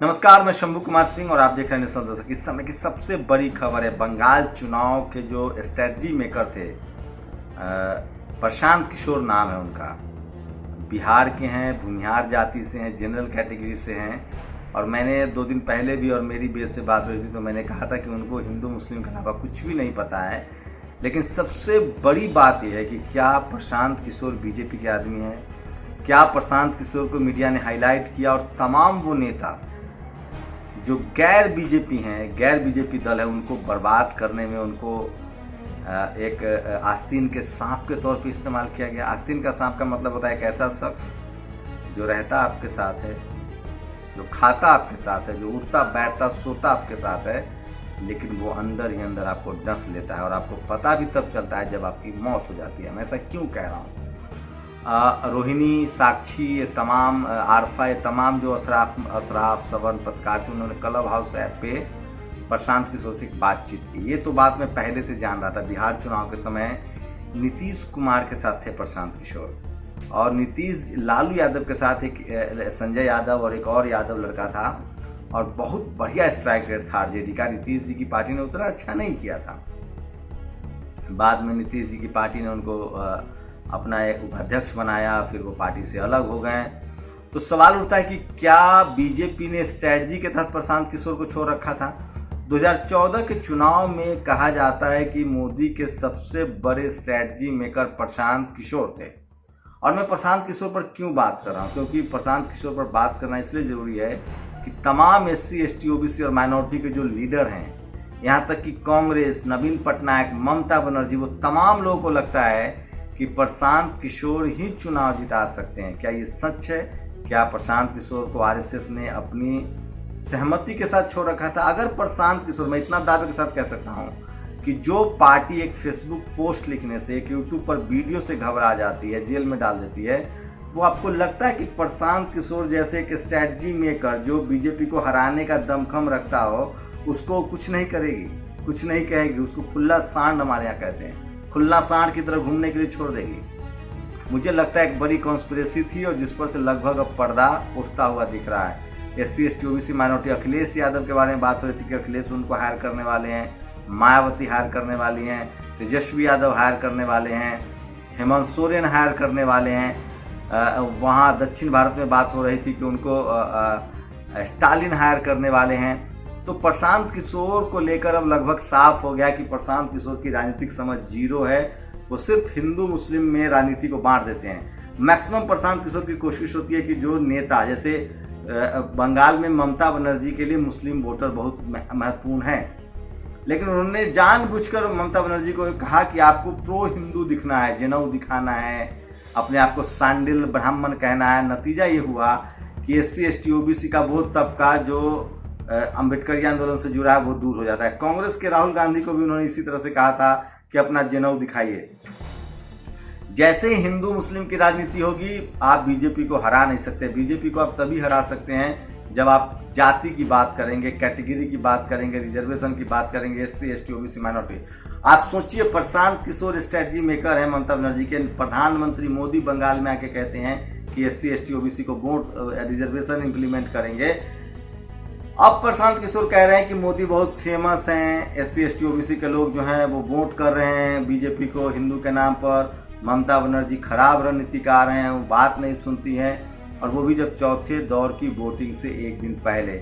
नमस्कार, मैं शंभू कुमार सिंह और आप देख रहे हैं नेशनल दस्तक। इस समय की सबसे बड़ी खबर है, बंगाल चुनाव के जो स्ट्रेटजी मेकर थे, प्रशांत किशोर नाम है उनका। बिहार के हैं, भूमिहार जाति से हैं, जनरल कैटेगरी से हैं। और मैंने 2 दिन पहले भी और मेरी बेस से बात हुई थी तो मैंने कहा था कि उनको हिंदू मुस्लिम के अलावा कुछ भी नहीं पता है। लेकिन सबसे बड़ी बात यह है कि क्या प्रशांत किशोर बीजेपी के आदमी हैं? क्या प्रशांत किशोर को मीडिया ने हाईलाइट किया और तमाम वो नेता जो गैर बीजेपी हैं, गैर बीजेपी दल है, उनको बर्बाद करने में उनको एक आस्तीन के सांप के तौर पे इस्तेमाल किया गया। आस्तीन का सांप का मतलब होता है एक ऐसा शख्स जो रहता आपके साथ है, जो खाता आपके साथ है, जो उठता बैठता सोता आपके साथ है, लेकिन वो अंदर ही अंदर आपको डस लेता है और आपको पता भी तब चलता है जब आपकी मौत हो जाती है। मैं ऐसा क्यों कह रहा हूँ? रोहिणी, साक्षी, ये तमाम आरफा, ये तमाम जो अशराफ सवन पत्रकार थे, उन्होंने क्लब हाउस ऐप पे प्रशांत किशोर से बातचीत की। ये तो बात मैं पहले से जान रहा था। बिहार चुनाव के समय नीतीश कुमार के साथ थे प्रशांत किशोर, और नीतीश लालू यादव के साथ एक संजय यादव और एक और यादव लड़का था, और बहुत बढ़िया स्ट्राइक रेट था आरजेडी का। नीतीश जी की पार्टी ने उतना अच्छा नहीं किया था। बाद में नीतीश जी की पार्टी ने उनको अपना एक उपाध्यक्ष बनाया, फिर वो पार्टी से अलग हो गए। तो सवाल उठता है कि क्या बीजेपी ने स्ट्रैटेजी के तहत प्रशांत किशोर को छोड़ रखा था? 2014 के चुनाव में कहा जाता है कि मोदी के सबसे बड़े स्ट्रैटेजी मेकर प्रशांत किशोर थे। और मैं प्रशांत किशोर पर क्यों बात कर रहा हूँ? क्योंकि प्रशांत किशोर पर बात करना इसलिए ज़रूरी है कि तमाम SC, ST, OBC और माइनॉरिटी के जो लीडर हैं, यहाँ तक कि कांग्रेस, नवीन पटनायक, ममता बनर्जी, वो तमाम लोगों को लगता है कि प्रशांत किशोर ही चुनाव जिता सकते हैं। क्या ये सच है? क्या प्रशांत किशोर को RSS ने अपनी सहमति के साथ छोड़ रखा था? अगर प्रशांत किशोर, मैं इतना दावे के साथ कह सकता हूं कि जो पार्टी एक फेसबुक पोस्ट लिखने से, एक यूट्यूब पर वीडियो से घबरा जाती है, जेल में डाल देती है, वो आपको लगता है कि प्रशांत किशोर जैसे एक स्ट्रैटेजी मेकर जो बीजेपी को हराने का दमखम रखता हो, उसको कुछ नहीं करेगी, कुछ नहीं कहेगी, उसको खुला सांड हमारे यहाँ कहते हैं, खुला सांड की तरह घूमने के लिए छोड़ देगी। मुझे लगता है एक बड़ी कॉन्स्पिरेसी थी और जिस पर से लगभग अब पर्दा उठता हुआ दिख रहा है। SC, ST, OBC minority, Akhilesh Yadav के बारे में बात हो रही थी कि अखिलेश उनको हायर करने वाले हैं, मायावती हायर करने वाली हैं, तेजस्वी यादव हायर करने वाले हैं, हेमंत सोरेन हायर करने वाले हैं। वहाँ दक्षिण भारत में बात हो रही थी कि उनको स्टालिन हायर करने वाले हैं। तो प्रशांत किशोर को लेकर अब लगभग साफ हो गया कि प्रशांत किशोर की राजनीतिक समझ जीरो है। वो सिर्फ हिंदू मुस्लिम में राजनीति को बांट देते हैं। मैक्सिमम प्रशांत किशोर की कोशिश होती है कि जो नेता, जैसे बंगाल में ममता बनर्जी के लिए मुस्लिम वोटर बहुत महत्वपूर्ण हैं, लेकिन उन्होंने जानबूझकर ममता बनर्जी को कहा कि आपको प्रो हिंदू दिखना है, जनेऊ दिखाना है, अपने आप को सांडिल ब्राह्मण कहना है। नतीजा ये हुआ कि SC, ST, OBC का वो तबका जो अम्बेडकरी आंदोलन से जुड़ा है वो दूर हो जाता है। कांग्रेस के राहुल गांधी को भी उन्होंने इसी तरह से कहा था कि अपना जनेऊ दिखाइए। जैसे ही हिंदू मुस्लिम की राजनीति होगी, आप बीजेपी को हरा नहीं सकते। बीजेपी को आप तभी हरा सकते हैं जब आप जाति की बात करेंगे, कैटेगरी की बात करेंगे, रिजर्वेशन की बात करेंगे, SC, ST, OBC माइनॉरिटी। आप सोचिए, प्रशांत किशोर स्ट्रेटजी मेकर है ममता बनर्जी के। प्रधानमंत्री मोदी बंगाल में आके कहते हैं कि SC, ST, OBC को वोट रिजर्वेशन इंप्लीमेंट करेंगे। अब प्रशांत किशोर कह रहे हैं कि मोदी बहुत फेमस हैं, SC, ST, OBC के लोग जो हैं वो वोट कर रहे हैं बीजेपी को हिंदू के नाम पर। ममता बनर्जी खराब रणनीतिकार हैं, वो बात नहीं सुनती हैं, और वो भी जब चौथे दौर की वोटिंग से एक दिन पहले।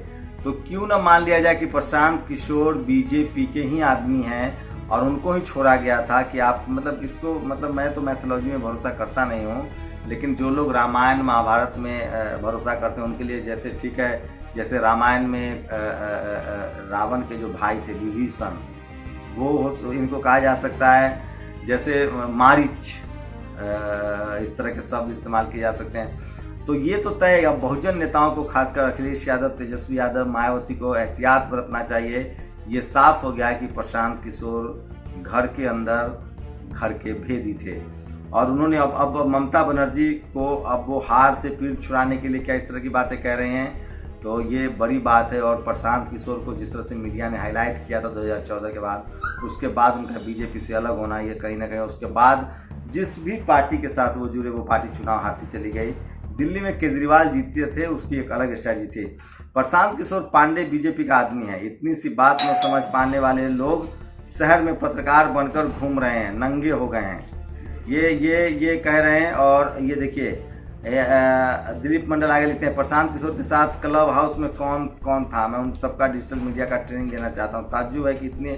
तो क्यों ना मान लिया जाए कि प्रशांत किशोर बीजेपी के ही आदमी हैं और उनको ही छोड़ा गया था। कि आप इसको मैं तो मैथोलॉजी में भरोसा करता नहीं हूँ, लेकिन जो लोग रामायण महाभारत में भरोसा करते हैं उनके लिए जैसे ठीक है। जैसे रामायण में रावण के जो भाई थे विभीषण, वो इनको कहा जा सकता है। जैसे मारीच, इस तरह के शब्द इस्तेमाल किए जा सकते हैं। तो ये तो तय है। अब बहुजन नेताओं को, खासकर अखिलेश यादव, तेजस्वी यादव, मायावती को एहतियात बरतना चाहिए। ये साफ हो गया है कि प्रशांत किशोर घर के अंदर घर के भेदी थे, और उन्होंने अब ममता बनर्जी को अब वो हार से पीठ छुड़ाने के लिए क्या इस तरह की बातें कह रहे हैं। तो ये बड़ी बात है। और प्रशांत किशोर को जिस तरह से मीडिया ने हाईलाइट किया था 2014 के बाद, उसके बाद उनका बीजेपी से अलग होना, ये कहीं ना कहीं उसके बाद जिस भी पार्टी के साथ वो जुड़े वो पार्टी चुनाव हारती चली गई। दिल्ली में केजरीवाल जीतते थे, उसकी एक अलग स्ट्रैटेजी थी। प्रशांत किशोर पांडे बीजेपी का आदमी है। इतनी सी बात में समझ पाने वाले लोग शहर में पत्रकार बनकर घूम रहे हैं, नंगे हो गए हैं। ये कह रहे हैं। और ये देखिए दिलीप मंडल आगे लिखते हैं, प्रशांत किशोर के साथ क्लब हाउस में कौन कौन था? मैं उन सबका डिजिटल मीडिया का ट्रेनिंग देना चाहता हूँ। ताज्जुब है कि इतने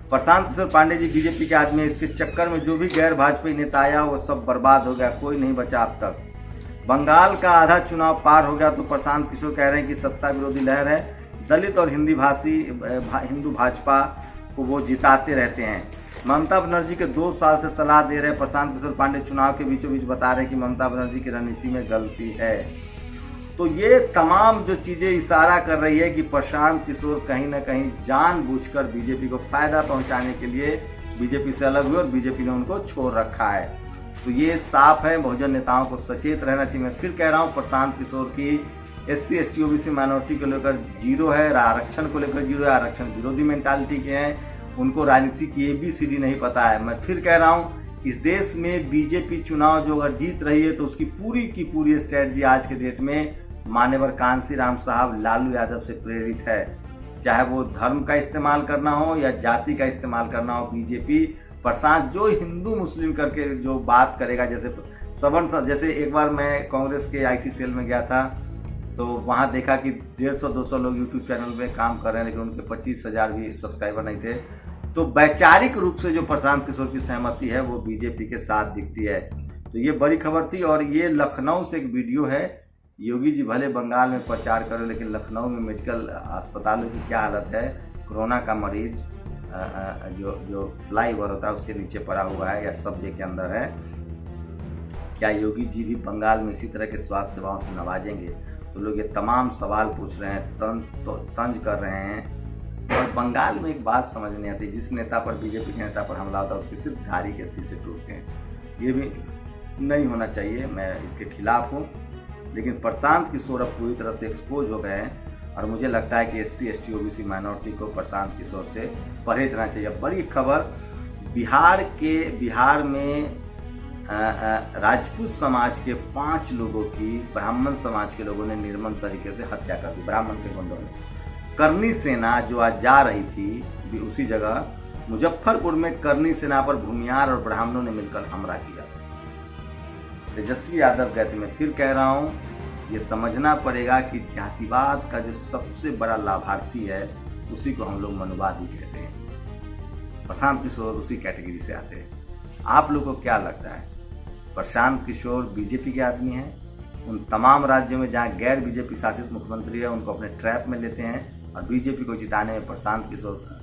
प्रशांत किशोर पांडे जी बीजेपी के आदमी है। इसके चक्कर में जो भी गैर भाजपा नेता आया वो सब बर्बाद हो गया, कोई नहीं बचा अब तक। बंगाल का आधा चुनाव पार हो गया तो प्रशांत किशोर कह रहे हैं कि सत्ता विरोधी लहर है, दलित और हिंदी भाषी हिंदू भाजपा को वो जिताते रहते हैं। ममता बनर्जी के 2 साल से सलाह दे रहे प्रशांत किशोर पांडे चुनाव के बीचों बीच बता रहे हैं कि ममता बनर्जी की रणनीति में गलती है। तो ये तमाम जो चीज़ें इशारा कर रही है कि प्रशांत किशोर कहीं ना कहीं जानबूझकर बीजेपी को फायदा पहुंचाने के लिए बीजेपी से अलग हुए और बीजेपी ने उनको छोड़ रखा है। तो ये साफ है, बहुजन नेताओं को सचेत रहना चाहिए। मैं फिर कह रहा हूँ, प्रशांत किशोर की SC ST OBC माइनॉरिटी को लेकर जीरो है, आरक्षण को लेकर जीरो है, आरक्षण विरोधी मेंटालिटी के हैं, उनको राजनीति की ABCD नहीं पता है। मैं फिर कह रहा हूँ, इस देश में बीजेपी चुनाव जो अगर जीत रही है तो उसकी पूरी की पूरी स्ट्रेटजी आज के डेट में मान्यवर कांसी राम साहब लालू यादव से प्रेरित है। चाहे वो धर्म का इस्तेमाल करना हो या जाति का इस्तेमाल करना हो, बीजेपी प्रशांत जो हिंदू मुस्लिम करके जो बात करेगा, जैसे सवर्ण, जैसे एक बार मैं कांग्रेस के IT सेल में गया था तो वहाँ देखा कि 150-200 लोग यूट्यूब चैनल में काम कर रहे हैं, लेकिन उनके 25,000 भी सब्सक्राइबर नहीं थे। तो वैचारिक रूप से जो प्रशांत किशोर की सहमति है वो बीजेपी के साथ दिखती है। तो ये बड़ी खबर थी। और ये लखनऊ से एक वीडियो है। योगी जी भले बंगाल में प्रचार करें, लेकिन लखनऊ में मेडिकल अस्पतालों की क्या हालत है। कोरोना का मरीज जो फ्लाईओवर होता है उसके नीचे पड़ा हुआ है या सबवे के अंदर है। क्या योगी जी भी बंगाल में इसी तरह के स्वास्थ्य सेवाओं से नवाजेंगे? तो लोग ये तमाम सवाल पूछ रहे हैं, तंज कर रहे हैं। और बंगाल में एक बात समझ नहीं आती, जिस नेता पर, बीजेपी के नेता पर हमला होता है उसकी सिर्फ गाड़ी के शीशे टूटते हैं। ये भी नहीं होना चाहिए, मैं इसके खिलाफ हूँ। लेकिन प्रशांत किशोर अब पूरी तरह से एक्सपोज हो गए हैं और मुझे लगता है कि SC ST OBC माइनॉरिटी को प्रशांत किशोर से परहेज रहना चाहिए। बड़ी खबर, बिहार में राजपूत समाज के 5 लोगों की ब्राह्मण समाज के लोगों ने निर्मम तरीके से हत्या कर दी, ब्राह्मण के गुंडों ने। करनी सेना जो आज जा रही थी उसी जगह मुजफ्फरपुर में करनी सेना पर भूमिहार और ब्राह्मणों ने मिलकर हमला किया। तेजस्वी यादव गए थे। मैं फिर कह रहा हूँ, ये समझना पड़ेगा कि जातिवाद का जो सबसे बड़ा लाभार्थी है उसी को हम लोग मनुवादी कहते हैं। प्रशांत किशोर उसी कैटेगरी से आते हैं। आप लोगों को क्या लगता है, प्रशांत किशोर बीजेपी के आदमी हैं? उन तमाम राज्यों में जहाँ गैर बीजेपी शासित मुख्यमंत्री है उनको अपने ट्रैप में लेते हैं और बीजेपी को जिताने में प्रशांत किशोर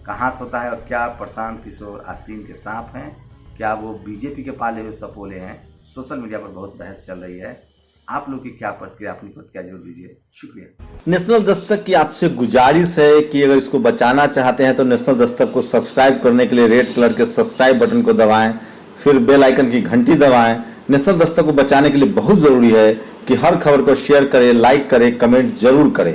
का हाथ होता है। और क्या प्रशांत किशोर आस्तीन के सांप हैं? क्या वो बीजेपी के पाले हुए सपोले हैं? सोशल मीडिया पर बहुत बहस चल रही है। आप लोग की क्या प्रतिक्रिया, अपनी प्रतिक्रिया जरूर दीजिए। शुक्रिया। नेशनल दस्तक की आपसे गुजारिश है कि अगर इसको बचाना चाहते हैं तो नेशनल दस्तक को सब्सक्राइब करने के लिए रेड कलर के सब्सक्राइब बटन को दबाएं, फिर बेल आइकन की घंटी दबाएं। नेशनल दस्तक को बचाने के लिए बहुत जरूरी है कि हर खबर को शेयर करें, लाइक करें, कमेंट जरूर करें।